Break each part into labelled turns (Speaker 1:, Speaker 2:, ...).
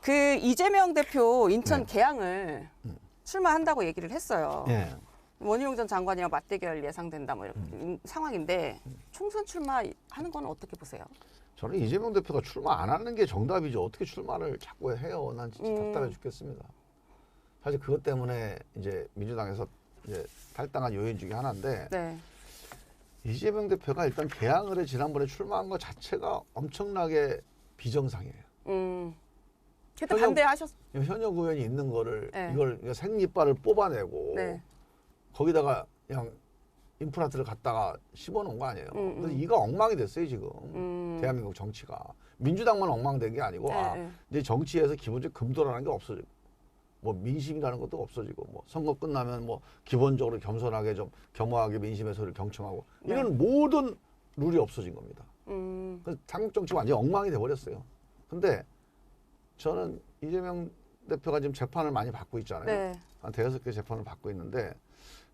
Speaker 1: 그 이재명 대표 인천
Speaker 2: 네.
Speaker 1: 계양을 출마한다고 얘기를 했어요.
Speaker 2: 예.
Speaker 1: 원희룡 전 장관이랑 맞대결 예상된다 뭐 이런 상황인데 총선 출마하는 건 어떻게 보세요?
Speaker 2: 저는 이재명 대표가 출마 안 하는 게 정답이죠. 어떻게 출마를 자꾸 해요? 난 진짜 답답해 죽겠습니다. 사실 그것 때문에 이제 민주당에서 이제 탈당한 요인 중에 하나인데
Speaker 1: 네.
Speaker 2: 이재명 대표가 일단 개항을 해 지난번에 출마한 것 자체가 엄청나게 비정상이에요.
Speaker 1: 그때 반대하셨.
Speaker 2: 현역 의원이 있는 거를
Speaker 1: 네.
Speaker 2: 이걸 생리빨을 뽑아내고
Speaker 1: 네.
Speaker 2: 거기다가 그냥 임플란트를 갖다가 씹어놓은 거 아니에요. 그래서 이가 엉망이 됐어요 지금. 대한민국 정치가. 민주당만 엉망된 게 아니고 이제 정치에서 기본적으로 금도라는 게 없어지고 뭐 민심이라는 것도 없어지고 뭐 선거 끝나면 뭐 기본적으로 겸손하게 좀 겸허하게 민심의 소리를 경청하고 이런 모든 룰이 없어진 겁니다. 그래서 한국 정치가 완전히 엉망이 돼버렸어요. 근데 저는 이재명 대표가 지금 재판을 많이 받고 있잖아요.
Speaker 1: 네.
Speaker 2: 한 대여섯 개 재판을 받고 있는데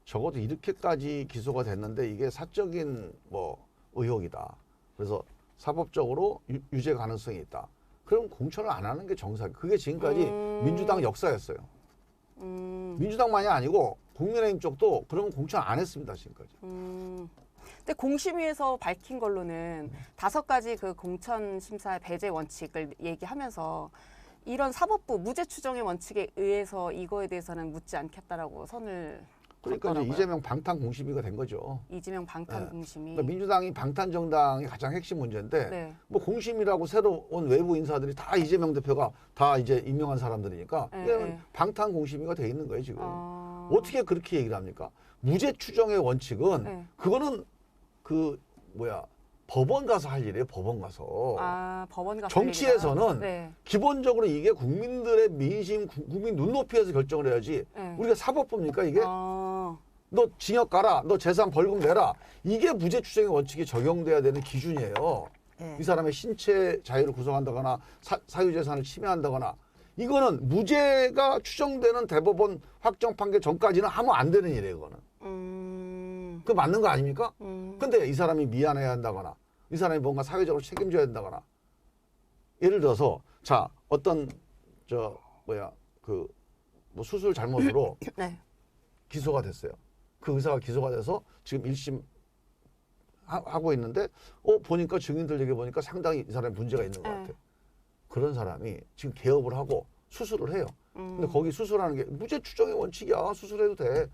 Speaker 2: 적어도 이렇게까지 기소가 됐는데 이게 사적인 뭐 의혹이다. 그래서 사법적으로 유죄 가능성이 있다. 그럼 공천을 안 하는 게 정상이에요. 그게 지금까지 민주당 역사였어요. 민주당만이 아니고 국민의힘 쪽도 그러면 공천 안 했습니다. 지금까지.
Speaker 1: 근데 공심위에서 밝힌 걸로는 5가지 그 공천 심사의 배제 원칙을 얘기하면서 이런 사법부 무죄 추정의 원칙에 의해서 이거에 대해서는 묻지 않겠다라고 선을
Speaker 2: 그러니까 이제
Speaker 1: 걷더라고요.
Speaker 2: 이재명 방탄 공심위가 된 거죠.
Speaker 1: 이재명 방탄 공심위.
Speaker 2: 그러니까 민주당이 방탄 정당의 가장 핵심 문제인데
Speaker 1: 네.
Speaker 2: 뭐 공심이라고 새로 온 외부 인사들이 다 이재명 대표가 다 이제 임명한 사람들이니까 이게 방탄 공심위가 돼 있는 거예요 지금. 어떻게 그렇게 얘기를 합니까? 무죄 추정의 원칙은 그거는 그 뭐야 법원 가서 할 일이에요. 법원 가서.
Speaker 1: 법원 가서
Speaker 2: 정치에서는 기본적으로 이게 국민들의 민심, 국민 눈높이에서 결정을 해야지. 우리가 사법부입니까 이게? 너 징역 가라, 너 재산 벌금 내라. 이게 무죄 추정의 원칙이 적용돼야 되는 기준이에요. 이 사람의 신체 자유를 구성한다거나 사유재산을 침해한다거나 이거는 무죄가 추정되는 대법원 확정 판결 전까지는 하면 안 되는 일이에요. 그거는. 그 맞는 거 아닙니까? 근데 이 사람이 미안해야 한다거나 이 사람이 뭔가 사회적으로 책임져야 된다거나 예를 들어서 자 어떤 저 뭐야 그 뭐 수술 잘못으로 기소가 됐어요. 그 의사가 기소가 돼서 지금 1심 하고 있는데 보니까 증인들 얘기 보니까 상당히 이 사람이 문제가 있는 것 같아요. 그런 사람이 지금 개업을 하고 수술을 해요. 근데 거기 수술하는 게 무죄 추정의 원칙이야. 수술해도 돼.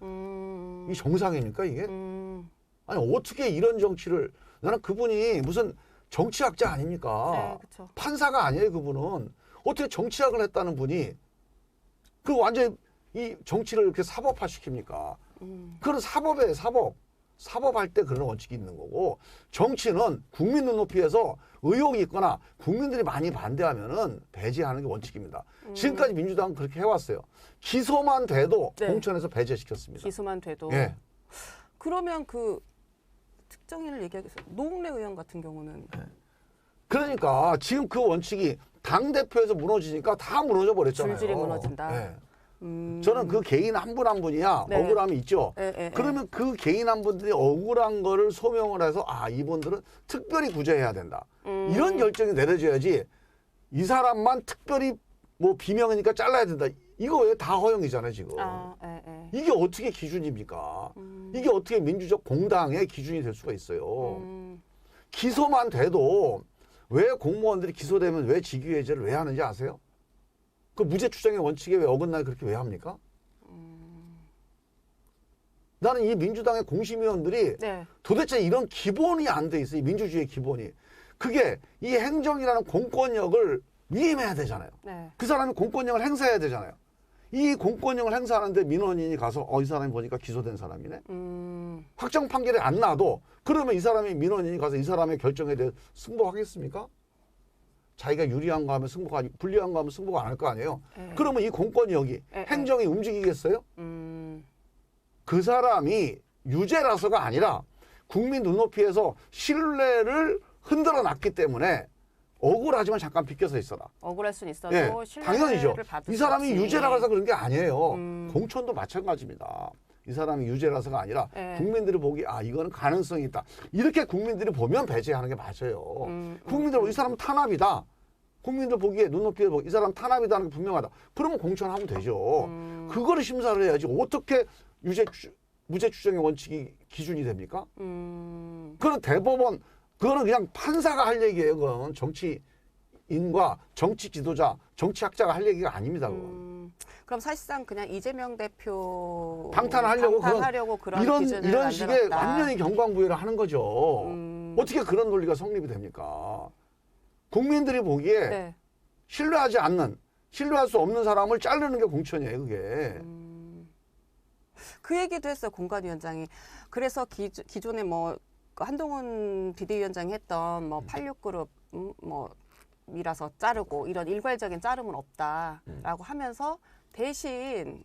Speaker 2: 이 정상입니까 이게? 아니 어떻게 이런 정치를 나는 그분이 무슨 정치학자 아닙니까? 판사가 아니에요 그분은. 어떻게 정치학을 했다는 분이 그 완전히 이 정치를 이렇게 사법화 시킵니까? 그런 사법에 사법할 때 그런 원칙이 있는 거고 정치는 국민 눈높이에서 의혹이 있거나 국민들이 많이 반대하면은 배제하는 게 원칙입니다. 지금까지 민주당은 그렇게 해왔어요. 기소만 돼도 공천에서 배제시켰습니다.
Speaker 1: 기소만 돼도.
Speaker 2: 예.
Speaker 1: 그러면 그 특정인을 얘기하겠어요. 노웅래 의원 같은 경우는.
Speaker 2: 그러니까 지금 그 원칙이 당대표에서 무너지니까 다 무너져 버렸잖아요.
Speaker 1: 줄줄이 무너진다.
Speaker 2: 네. 저는 그 개인 한 분 한 분이야 억울함이 있죠. 그러면 그 개인 한 분들이 억울한 거를 소명을 해서 이분들은 특별히 구제해야 된다. 이런 결정이 내려져야지 이 사람만 특별히 뭐 비명이니까 잘라야 된다. 이거 왜 다 허용이잖아요 지금. 이게 어떻게 기준입니까? 이게 어떻게 민주적 공당의 기준이 될 수가 있어요. 기소만 돼도 왜 공무원들이 기소되면 왜 직위해제를 왜 하는지 아세요? 그 무죄 추정의 원칙에 왜 어긋나게 그렇게 왜 합니까? 나는 이 민주당의 공심위원들이 도대체 이런 기본이 안 돼 있어요. 이 민주주의의 기본이. 그게 이 행정이라는 공권력을 위임해야 되잖아요. 그 사람이 공권력을 행사해야 되잖아요. 이 공권력을 행사하는데 민원인이 가서 이 사람이 보니까 기소된 사람이네. 확정 판결이 안 나도 그러면 이 사람이 민원인이 가서 이 사람의 결정에 대해 승복하겠습니까? 자기가 유리한 거 하면 승복하지 불리한 거 하면 승복 안 할 거 아니에요. 그러면 이 공권력이 행정이 움직이겠어요? 그 사람이 유죄라서가 아니라 국민 눈높이에서 신뢰를 흔들어 놨기 때문에 억울하지만 잠깐 비껴서 있어라.
Speaker 1: 억울할 수는 있어도 신뢰를
Speaker 2: 당연히죠.
Speaker 1: 받을
Speaker 2: 이 사람이
Speaker 1: 수 없지.
Speaker 2: 유죄라서 그런 게 아니에요. 공천도 마찬가지입니다. 이 사람이 유죄라서가 아니라 국민들이 보기 이거는 가능성이 있다. 이렇게 국민들이 보면 배제하는 게 맞아요. 국민들은 이 사람은 탄압이다. 국민들 보기에 눈높이에 보기 이 사람 탄압이다는 게 분명하다. 그러면 공천하면 되죠. 그거를 심사를 해야지. 어떻게 무죄 추정의 원칙이 기준이 됩니까? 그건 대법원, 그거는 그냥 판사가 할 얘기예요. 그건 정치인과 정치 지도자, 정치학자가 할 얘기가 아닙니다.
Speaker 1: 그럼 사실상 그냥 이재명 대표
Speaker 2: 방탄하려고
Speaker 1: 그런
Speaker 2: 이런 식의
Speaker 1: 만들었다.
Speaker 2: 완전히 경광부회를 하는 거죠. 어떻게 그런 논리가 성립이 됩니까? 국민들이 보기에
Speaker 1: 네.
Speaker 2: 신뢰할 수 없는 사람을 자르는 게 공천이에요, 그게.
Speaker 1: 그 얘기도 했어요, 공관위원장이. 그래서 기존에 뭐 한동훈 비대위원장이 했던 뭐 86그룹 이라서 자르고 이런 일괄적인 자름은 없다라고 하면서 대신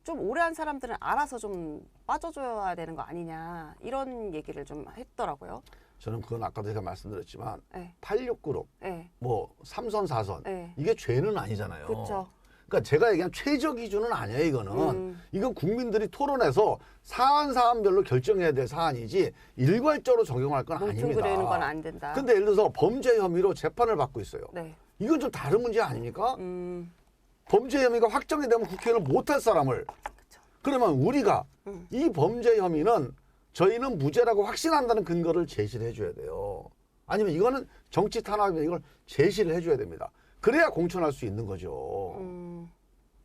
Speaker 1: 좀 오래 한 사람들은 알아서 좀 빠져줘야 되는 거 아니냐 이런 얘기를 좀 했더라고요.
Speaker 2: 저는 그건 아까도 제가 말씀드렸지만
Speaker 1: 네.
Speaker 2: 86그룹,
Speaker 1: 네.
Speaker 2: 뭐 3선, 4선
Speaker 1: 네.
Speaker 2: 이게 죄는 아니잖아요.
Speaker 1: 그렇죠.
Speaker 2: 그러니까 제가 얘기한 최저 기준은 아니에요. 이거는 이건 국민들이 토론해서 사안별로 결정해야 될 사안이지 일괄적으로 적용할 건 아닙니다.
Speaker 1: 뭉뚱그리는 건 안 된다.
Speaker 2: 근데 예를 들어서 범죄 혐의로 재판을 받고 있어요.
Speaker 1: 네.
Speaker 2: 이건 좀 다른 문제 아닙니까? 범죄 혐의가 확정이 되면 국회의원을 못할 사람을 그러면 우리가 이 범죄 혐의는 저희는 무죄라고 확신한다는 근거를 제시를 해줘야 돼요. 아니면 이거는 정치 탄압이면 이걸 제시를 해줘야 됩니다. 그래야 공천할 수 있는 거죠.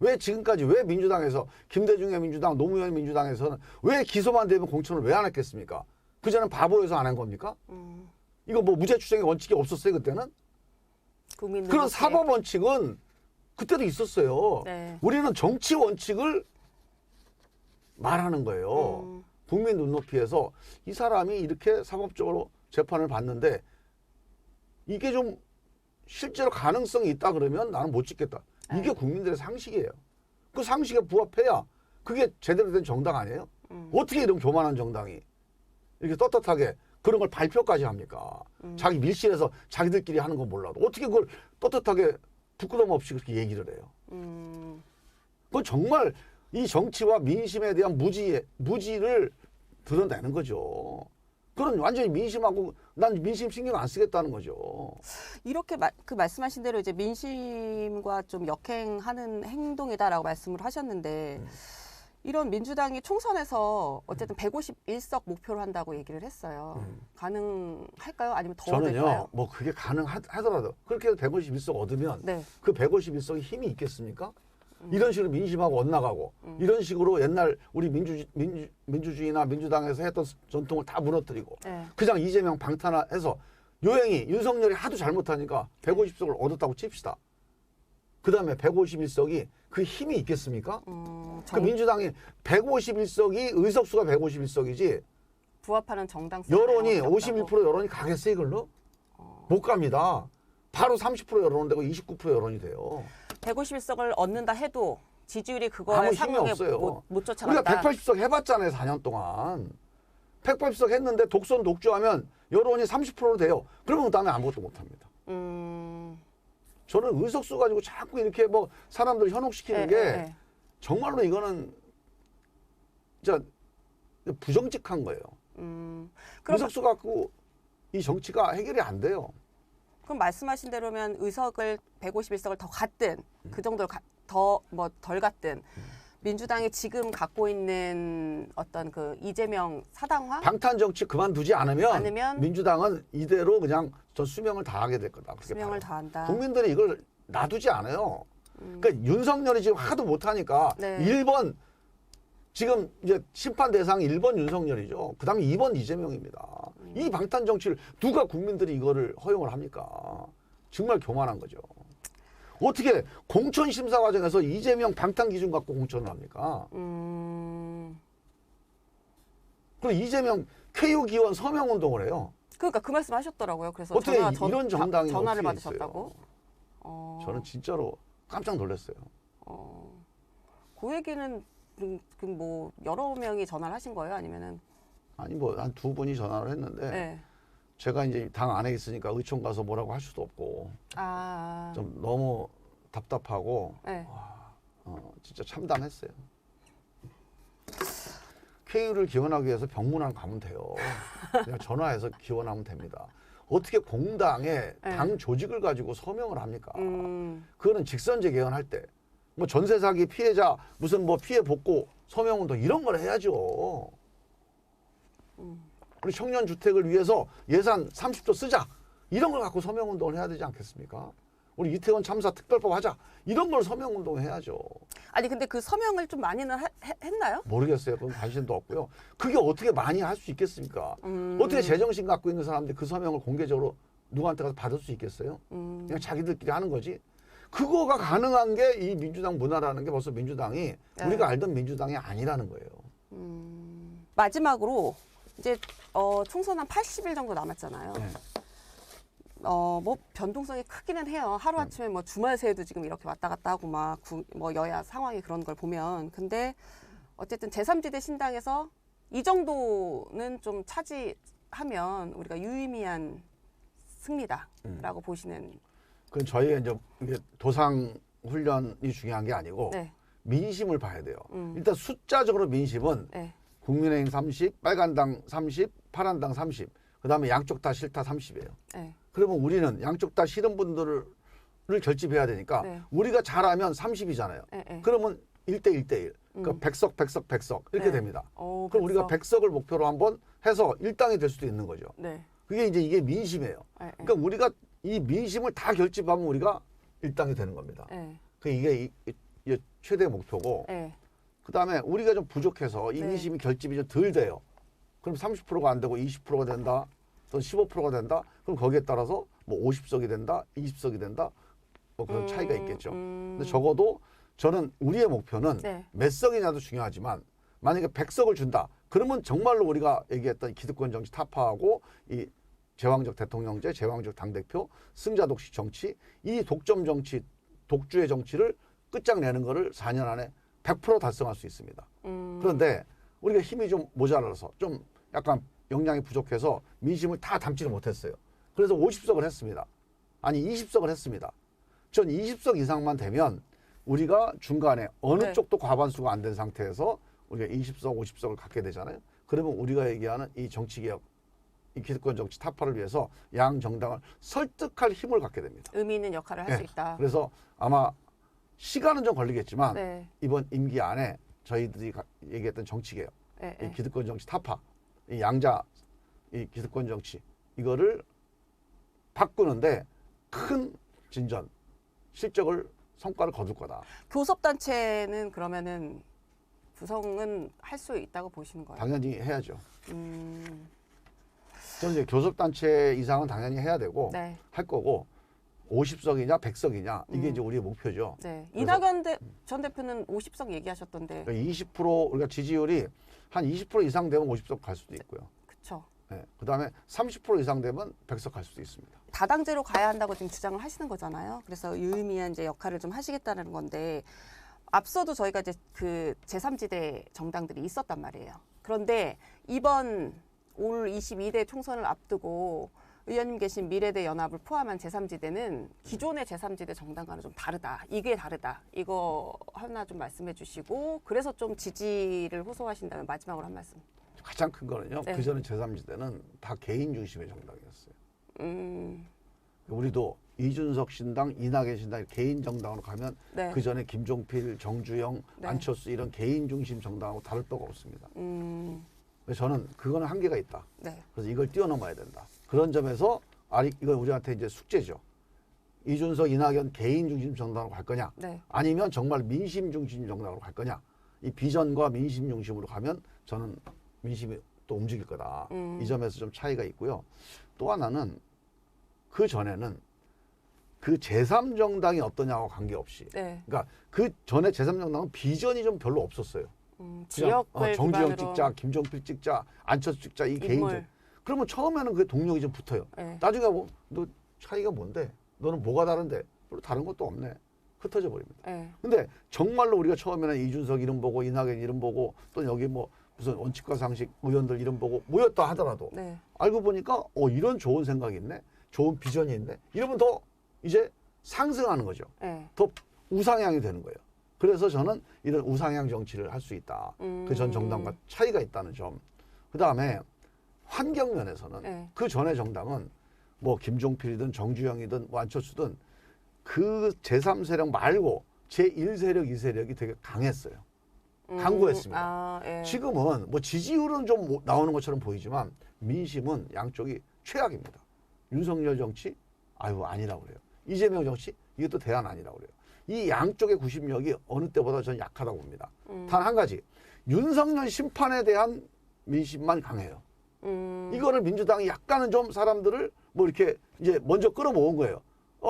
Speaker 2: 왜 지금까지 왜 민주당에서 김대중의 민주당, 노무현의 민주당에서는 왜 기소만 되면 공천을 왜 안 했겠습니까? 그전엔 바보여서 안 한 겁니까? 이거 뭐 무죄 추정의 원칙이 없었어요 그때는? 그런 사법 원칙은 그때도 있었어요.
Speaker 1: 네.
Speaker 2: 우리는 정치 원칙을 말하는 거예요. 국민 눈높이에서 이 사람이 이렇게 사법적으로 재판을 받는데 이게 좀 실제로 가능성이 있다 그러면 나는 못 찍겠다. 이게 국민들의 상식이에요. 그 상식에 부합해야 그게 제대로 된 정당 아니에요? 어떻게 이런 교만한 정당이 이렇게 떳떳하게 그런 걸 발표까지 합니까? 자기 밀실에서 자기들끼리 하는 건 몰라도 어떻게 그걸 떳떳하게 부끄러움 없이 그렇게 얘기를 해요. 그건 정말 이 정치와 민심에 대한 무지를 드러내는 거죠. 그런 완전히 민심하고 난 민심 신경 안 쓰겠다는 거죠.
Speaker 1: 이렇게 그 말씀하신 대로 이제 민심과 좀 역행하는 행동이다라고 말씀을 하셨는데 이런 민주당이 총선에서 어쨌든 151석 목표로 한다고 얘기를 했어요. 가능할까요? 아니면 더
Speaker 2: 저는요,
Speaker 1: 될까요?
Speaker 2: 뭐 그게 가능하더라도 그렇게 해서 151석 얻으면
Speaker 1: 네.
Speaker 2: 그 151석이 힘이 있겠습니까? 이런 식으로 민심하고 엇나가고 이런 식으로 옛날 우리 민주주의나 민주당에서 했던 전통을 다 무너뜨리고
Speaker 1: 네.
Speaker 2: 그냥 이재명 방탄해서 요행이 윤석열이 하도 잘못하니까 150석을 얻었다고 칩시다. 그 다음에 151석이 그 힘이 있겠습니까? 그 민주당이 151석이 의석수가 151석이지
Speaker 1: 부합하는 정당성
Speaker 2: 여론이 51% 여론이 가겠어요 이걸로? 못 갑니다. 바로 30% 여론 되고 29% 여론이 돼요.
Speaker 1: 151석을 얻는다 해도 지지율이
Speaker 2: 아무
Speaker 1: 그거에
Speaker 2: 힘이
Speaker 1: 상응에
Speaker 2: 없어요.
Speaker 1: 못 쫓아간다.
Speaker 2: 우리가 180석 해봤잖아요 4년 동안. 180석 했는데 독선 독주하면 여론이 30% 돼요. 그러면 그다음에 아무것도 못합니다. 저는 의석수 가지고 자꾸 이렇게 뭐 사람들 현혹시키는 게 정말로 이거는 진짜 부정직한 거예요. 의석수 갖고 이 정치가 해결이 안 돼요.
Speaker 1: 그럼 말씀하신 대로면 의석을 151석을 더 갖든 그 정도를 더 뭐 덜 갖든 민주당이 지금 갖고 있는 어떤 그 이재명 사당화
Speaker 2: 방탄 정치 그만두지 않으면 민주당은 이대로 그냥 저 수명을 다하게 될 거다.
Speaker 1: 수명을 다한다.
Speaker 2: 국민들이 이걸 놔두지 않아요. 그러니까 윤석열이 지금 하도 못하니까
Speaker 1: 네.
Speaker 2: 1번 지금 이제 심판 대상 1번 윤석열이죠. 그다음에 2번 이재명입니다. 이 방탄 정치를 누가 국민들이 이거를 허용을 합니까? 정말 교만한 거죠. 어떻게 공천 심사 과정에서 이재명 방탄 기준 갖고 공천을 합니까? 그리고 이재명 쾌유 기원 서명 운동을 해요.
Speaker 1: 그러니까 그 말씀하셨더라고요. 그래서
Speaker 2: 어떻게 이런 정당이
Speaker 1: 전화를
Speaker 2: 어떻게
Speaker 1: 받으셨다고?
Speaker 2: 저는 진짜로 깜짝 놀랐어요.
Speaker 1: 그 얘기는 뭐 여러 명이 전화를 하신 거예요? 아니면은
Speaker 2: 아니 뭐 한 두 분이 전화를 했는데
Speaker 1: 네.
Speaker 2: 제가 이제 당 안에 있으니까 의총 가서 뭐라고 할 수도 없고 좀 너무 답답하고
Speaker 1: 네.
Speaker 2: 진짜 참담했어요. 쾌유를 기원하기 위해서 병문안 가면 돼요. 그냥 전화해서 기원하면 됩니다. 어떻게 공당의 당 조직을 가지고 서명을 합니까? 그거는 직선제 개헌할 때 뭐 전세 사기 피해자 무슨 뭐 피해 복구 서명운동 이런 걸 해야죠. 우리 청년 주택을 위해서 예산 30조 쓰자 이런 걸 갖고 서명운동을 해야 되지 않겠습니까? 우리 이태원 참사 특별법 하자 이런 걸 서명운동 해야죠.
Speaker 1: 아니 근데 그 서명을 좀 많이는 했나요?
Speaker 2: 모르겠어요. 그건 관심도 없고요. 그게 어떻게 많이 할 수 있겠습니까? 어떻게 제정신 갖고 있는 사람들이 그 서명을 공개적으로 누구한테 가서 받을 수 있겠어요? 그냥 자기들끼리 하는 거지. 그거가 가능한 게 이 민주당 문화라는 게 벌써 민주당이 우리가 알던 민주당이 아니라는 거예요.
Speaker 1: 마지막으로 이제 총선 한 80일 정도 남았잖아요.
Speaker 2: 네.
Speaker 1: 뭐 변동성이 크기는 해요. 하루아침에 뭐 주말 새에도 지금 이렇게 왔다 갔다 하고 막 뭐 여야 상황이 그런 걸 보면. 근데 어쨌든 제3지대 신당에서 이 정도는 좀 차지하면 우리가 유의미한 승리다라고 보시는.
Speaker 2: 그건 저희가 이제 이게 도상 훈련이 중요한 게 아니고
Speaker 1: 네.
Speaker 2: 민심을 봐야 돼요. 일단 숫자적으로 민심은
Speaker 1: 네.
Speaker 2: 국민의힘 30, 빨간당 30, 파란당 30, 그다음에 양쪽 다 싫다 30이에요.
Speaker 1: 네.
Speaker 2: 그러면 우리는 양쪽 다 싫은 분들을 결집해야 되니까
Speaker 1: 네.
Speaker 2: 우리가 잘하면 30이잖아요.
Speaker 1: 네.
Speaker 2: 그러면 1대1대1. 그러니까 백석 이렇게
Speaker 1: 네.
Speaker 2: 됩니다.
Speaker 1: 그럼
Speaker 2: 우리가 백석을 목표로 한번 해서 일당이 될 수도 있는 거죠.
Speaker 1: 네.
Speaker 2: 그게 이제 이게 민심이에요.
Speaker 1: 네.
Speaker 2: 그러니까 우리가 이 민심을 다 결집하면 우리가 일당이 되는 겁니다.
Speaker 1: 네.
Speaker 2: 이게 최대 목표고
Speaker 1: 네.
Speaker 2: 그다음에 우리가 좀 부족해서 이
Speaker 1: 네.
Speaker 2: 민심이 결집이 좀 덜 돼요. 그럼 30%가 안 되고 20%가 된다. 또는 15%가 된다. 그럼 거기에 따라서 뭐 50석이 된다. 20석이 된다. 뭐 그런 차이가 있겠죠. 근데 적어도 저는 우리의 목표는
Speaker 1: 네.
Speaker 2: 몇 석이냐도 중요하지만 만약에 100석을 준다. 그러면 정말로 우리가 얘기했던 기득권 정치 타파하고 이 제왕적 대통령제, 제왕적 당대표, 승자 독식 정치, 이 독점 정치, 독주의 정치를 끝장내는 거를 4년 안에 100% 달성할 수 있습니다. 그런데 우리가 힘이 좀 모자라서 좀 약간 역량이 부족해서 민심을 다 담지를 못했어요. 그래서 50석을 했습니다. 아니 20석을 했습니다. 전 20석 이상만 되면 우리가 중간에 어느
Speaker 1: 네.
Speaker 2: 쪽도 과반수가 안 된 상태에서 우리가 20석, 50석을 갖게 되잖아요. 그러면 우리가 얘기하는 이 정치개혁, 이 기득권 정치 타파를 위해서 양 정당을 설득할 힘을 갖게 됩니다.
Speaker 1: 의미 있는 역할을 할 수 있다.
Speaker 2: 그래서 아마 시간은 좀 걸리겠지만
Speaker 1: 네.
Speaker 2: 이번 임기 안에 저희들이 얘기했던 정치개혁,
Speaker 1: 네.
Speaker 2: 이 기득권 정치 타파, 이 양자, 이 기득권 정치 이거를 바꾸는데 큰 진전, 실적을 성과를 거둘 거다.
Speaker 1: 교섭단체는 그러면은 구성은 할 수 있다고 보시는 거예요?
Speaker 2: 당연히 해야죠. 저는 이제 교섭단체 이상은 당연히 해야 되고
Speaker 1: 네.
Speaker 2: 할 거고 50석이냐 100석이냐 이게 이제 우리의 목표죠.
Speaker 1: 네. 이낙연 전 대표는 50석 얘기하셨던데.
Speaker 2: 20% 우리가 지지율이 한 20% 이상 되면 50석 갈 수도 있고요.
Speaker 1: 그렇죠.
Speaker 2: 네. 그다음에 30% 이상 되면 100석 갈 수도 있습니다.
Speaker 1: 다당제로 가야 한다고 지금 주장을 하시는 거잖아요. 그래서 유의미한 이제 역할을 좀 하시겠다는 건데 앞서도 저희가 이제 그 제3지대 정당들이 있었단 말이에요. 그런데 이번 올 22대 총선을 앞두고 의원님 계신 미래대 연합을 포함한 제3지대는 기존의 제3지대 정당과는 좀 다르다. 이게 다르다. 이거 하나 좀 말씀해 주시고 그래서 좀 지지를 호소하신다면 마지막으로 한 말씀.
Speaker 2: 가장 큰 거는요.
Speaker 1: 네.
Speaker 2: 그전에 제3지대는 다 개인 중심의 정당이었어요. 우리도 이준석 신당, 이낙연 신당 개인 정당으로 가면
Speaker 1: 네.
Speaker 2: 그전에 김종필, 정주영,
Speaker 1: 네.
Speaker 2: 안철수 이런 개인 중심 정당하고 다를 바가 없습니다. 그래서 저는 그거는 한계가 있다.
Speaker 1: 네.
Speaker 2: 그래서 이걸 뛰어넘어야 된다. 그런 점에서 이건 우리한테 이제 숙제죠. 이준석, 이낙연 개인 중심 정당으로 갈 거냐?
Speaker 1: 네.
Speaker 2: 아니면 정말 민심 중심 정당으로 갈 거냐? 이 비전과 민심 중심으로 가면 저는 민심이 또 움직일 거다. 이 점에서 좀 차이가 있고요. 또 하나는 그 전에는 그 제3정당이 어떠냐와 관계없이
Speaker 1: 네.
Speaker 2: 그러니까 그 전에 제3정당은 비전이 좀 별로 없었어요.
Speaker 1: 지역을
Speaker 2: 정주영
Speaker 1: 기반으로
Speaker 2: 찍자, 김종필 찍자, 안철수 찍자 이 개인적. 그러면 처음에는 그 동력이 좀 붙어요.
Speaker 1: 네.
Speaker 2: 나중에 너 차이가 뭔데? 너는 뭐가 다른데? 별로 다른 것도 없네. 흩어져 버립니다.
Speaker 1: 네.
Speaker 2: 근데 정말로 우리가 처음에는 이준석 이름 보고 이낙연 이름 보고 또 여기 뭐 무슨 원칙과 상식 의원들 이름 보고 모였다 하더라도
Speaker 1: 네.
Speaker 2: 알고 보니까 이런 좋은 생각이 있네. 좋은 비전이 있네. 이러면 더 이제 상승하는 거죠.
Speaker 1: 네.
Speaker 2: 더 우상향이 되는 거예요. 그래서 저는 이런 우상향 정치를 할 수 있다. 그 전 정당과 차이가 있다는 점. 그다음에 환경 면에서는
Speaker 1: 네.
Speaker 2: 그 전의 정당은 뭐 김종필이든 정주영이든 뭐 안철수든 그 제3세력 말고 제1세력, 2세력이 되게 강했어요. 강고했습니다.
Speaker 1: 예.
Speaker 2: 지금은 뭐 지지율은 좀 나오는 것처럼 보이지만 민심은 양쪽이 최악입니다. 윤석열 정치? 아유, 아니라고 그래요. 이재명 정치? 이게 또 대안 아니라고 그래요. 이 양쪽의 구심력이 어느 때보다 저는 약하다고 봅니다. 단 한 가지. 윤석열 심판에 대한 민심만 강해요. 이거를 민주당이 약간은 좀 사람들을 뭐 이렇게 이제 먼저 끌어모은 거예요.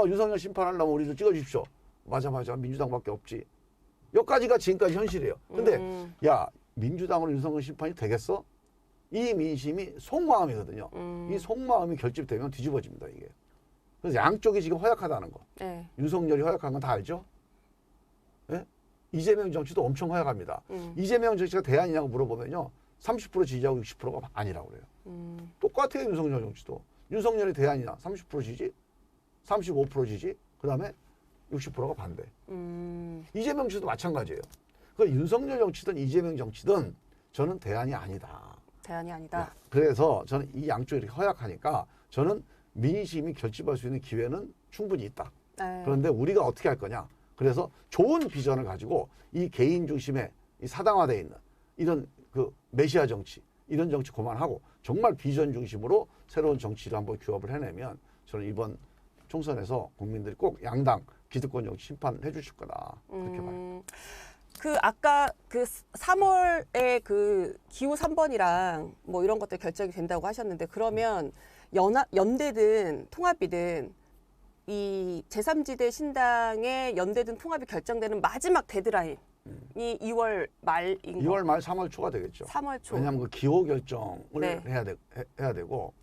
Speaker 2: 윤석열 심판하려면 우리도 찍어주십시오. 맞아. 민주당밖에 없지. 여기까지가 지금까지 현실이에요. 근데 야, 민주당으로 윤석열 심판이 되겠어? 이 민심이 속마음이거든요. 이 속마음이 결집되면 뒤집어집니다, 이게. 그래서 양쪽이 지금 허약하다는 거. 네. 윤석열이 허약한 건 다 알죠? 네? 이재명 정치도 엄청 허약합니다. 이재명 정치가 대안이냐고 물어보면요. 30% 지지하고 60%가 아니라고 그래요. 똑같아요, 윤석열 정치도. 윤석열이 대안이냐? 30% 지지, 35% 지지, 그 다음에 60%가 반대. 이재명 정치도 마찬가지예요. 그 윤석열 정치든 이재명 정치든 저는 대안이 아니다.
Speaker 1: 대안이 아니다.
Speaker 2: 네. 그래서 저는 이 양쪽이 이렇게 허약하니까 저는 민심이 결집할 수 있는 기회는 충분히 있다. 네. 그런데 우리가 어떻게 할 거냐. 그래서 좋은 비전을 가지고 이 개인 중심의 이 사당화되어 있는 이런 그 메시아 정치, 이런 정치 그만하고 정말 비전 중심으로 새로운 정치를 한번 규합을 해내면 저는 이번 총선에서 국민들이 꼭 양당 기득권 정치 심판해 주실 거다. 그렇게 봐요.
Speaker 1: 그 아까 그 3월에 그 기호 3번이랑 뭐 이런 것들 결정이 된다고 하셨는데 그러면 연대든 통합이든 이 제3지대 신당의 연대든 통합이 결정되는 마지막 데드라인이 2월 말인
Speaker 2: 2월 말 3월 초가 되겠죠.
Speaker 1: 3월 초.
Speaker 2: 왜냐하면 그 기호 결정을
Speaker 1: 네.
Speaker 2: 해야 되고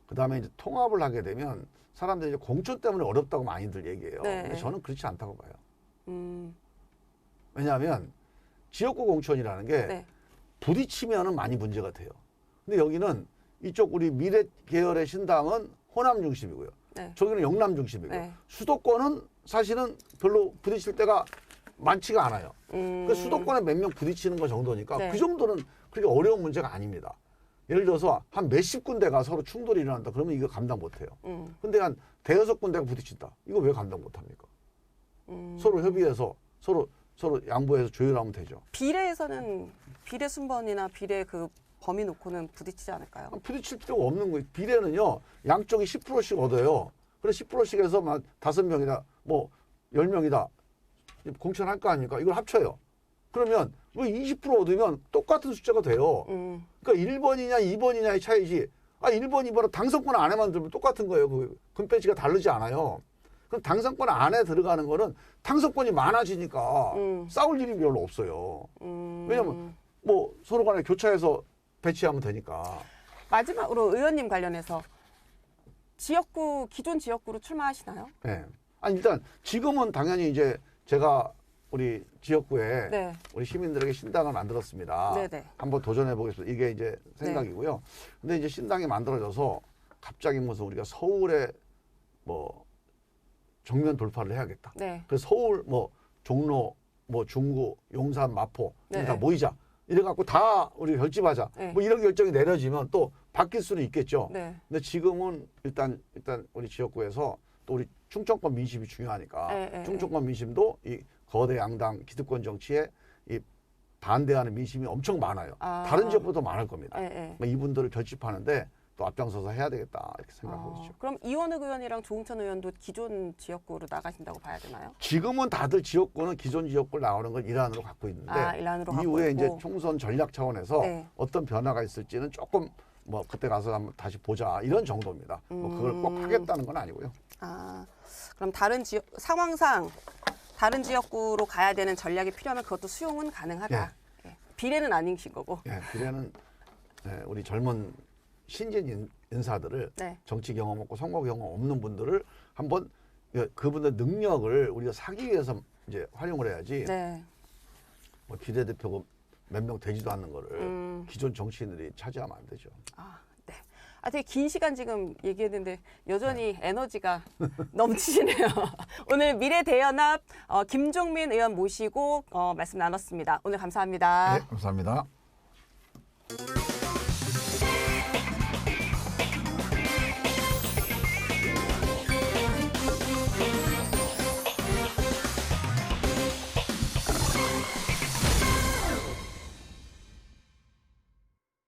Speaker 2: 그다음에 이제 통합을 하게 되면 사람들이 이제 공천 때문에 어렵다고 많이들 얘기해요.
Speaker 1: 네.
Speaker 2: 근데 저는 그렇지 않다고 봐요. 왜냐하면 지역구 공천이라는 게
Speaker 1: 네.
Speaker 2: 부딪히면은 많이 문제가 돼요. 근데 여기는 이쪽 우리 미래 계열의 신당은 호남 중심이고요. 네. 저기는 영남 중심이고요. 네. 수도권은 사실은 별로 부딪힐 때가 많지가 않아요. 그 수도권에 몇 명 부딪히는 거 정도니까 네. 그 정도는 그렇게 어려운 문제가 아닙니다. 예를 들어서 한 몇십 군데가 서로 충돌이 일어난다. 그러면 이거 감당 못해요. 근데 한 대여섯 군데가 부딪힌다. 이거 왜 감당 못합니까? 서로 협의해서 서로 양보해서 조율하면 되죠.
Speaker 1: 비례에서는 비례 순번이나 비례 그 범위 놓고는 부딪히지 않을까요?
Speaker 2: 부딪힐 필요가 없는 거예요. 비례는요. 양쪽이 10%씩 얻어요. 그래 10%씩 해서 막 5명이다. 뭐 10명이다. 공천할 거 아닙니까? 이걸 합쳐요. 그러면 왜 20% 얻으면 똑같은 숫자가 돼요. 그러니까 1번이냐 2번이냐의 차이지. 1번, 2번은 당선권 안에만 들면 똑같은 거예요. 그 금배지가 다르지 않아요. 그럼 당선권 안에 들어가는 거는 당선권이 많아지니까 싸울 일이 별로 없어요. 왜냐면 뭐 서로 간에 교차해서 배치하면 되니까.
Speaker 1: 마지막으로 의원님 관련해서 지역구 기존 지역구로 출마하시나요?
Speaker 2: 네. 아니 일단 지금은 당연히 이제 제가 우리 지역구에 네. 우리 시민들에게 신당을 만들었습니다. 네네. 한번 도전해 보겠습니다. 이게 이제 생각이고요. 네. 근데 이제 신당이 만들어져서 갑자기 무슨 우리가 서울에 뭐 정면 돌파를 해야겠다. 네. 그래서 서울 뭐 종로 뭐 중구 용산 마포 네. 다 모이자. 이래갖고 다 우리 결집하자. 네. 뭐 이런 결정이 내려지면 또 바뀔 수는 있겠죠. 네. 근데 지금은 일단 우리 지역구에서 또 우리 충청권 민심이 중요하니까 충청권 민심도 이 거대 양당 기득권 정치에 이 반대하는 민심이 엄청 많아요. 다른 지역보다 많을 겁니다. 이분들을 결집하는데 또 앞장서서 해야 되겠다 이렇게 생각하고 있죠.
Speaker 1: 그럼 이원욱 의원이랑 조응천 의원도 기존 지역구로 나가신다고 봐야 되나요?
Speaker 2: 지금은 다들 지역구는 기존 지역구로 나오는 걸 일환으로 갖고 있는데
Speaker 1: 일환으로
Speaker 2: 이후에
Speaker 1: 갖고
Speaker 2: 이제 총선 전략 차원에서 네. 어떤 변화가 있을지는 조금 뭐 그때 가서 한번 다시 보자 이런 정도입니다. 뭐 그걸 꼭 하겠다는 건 아니고요.
Speaker 1: 그럼 다른 지역 상황상 다른 지역구로 가야 되는 전략이 필요하면 그것도 수용은 가능하다. 예. 예. 비례는 아니신 거고.
Speaker 2: 예, 비례는 우리 젊은 신진 인사들을 네. 정치 경험 없고 선거 경험 없는 분들을 한번 그분들 능력을 우리가 사기 위해서 이제 활용을 해야지. 네. 뭐 비례대표가 몇 명 되지도 않는 거를 기존 정치인들이 차지하면 안 되죠.
Speaker 1: 네. 되게 긴 시간 지금 얘기했는데 여전히 네. 에너지가 넘치시네요. 오늘 미래대연합 김종민 의원 모시고 말씀 나눴습니다. 오늘 감사합니다.
Speaker 2: 네, 감사합니다.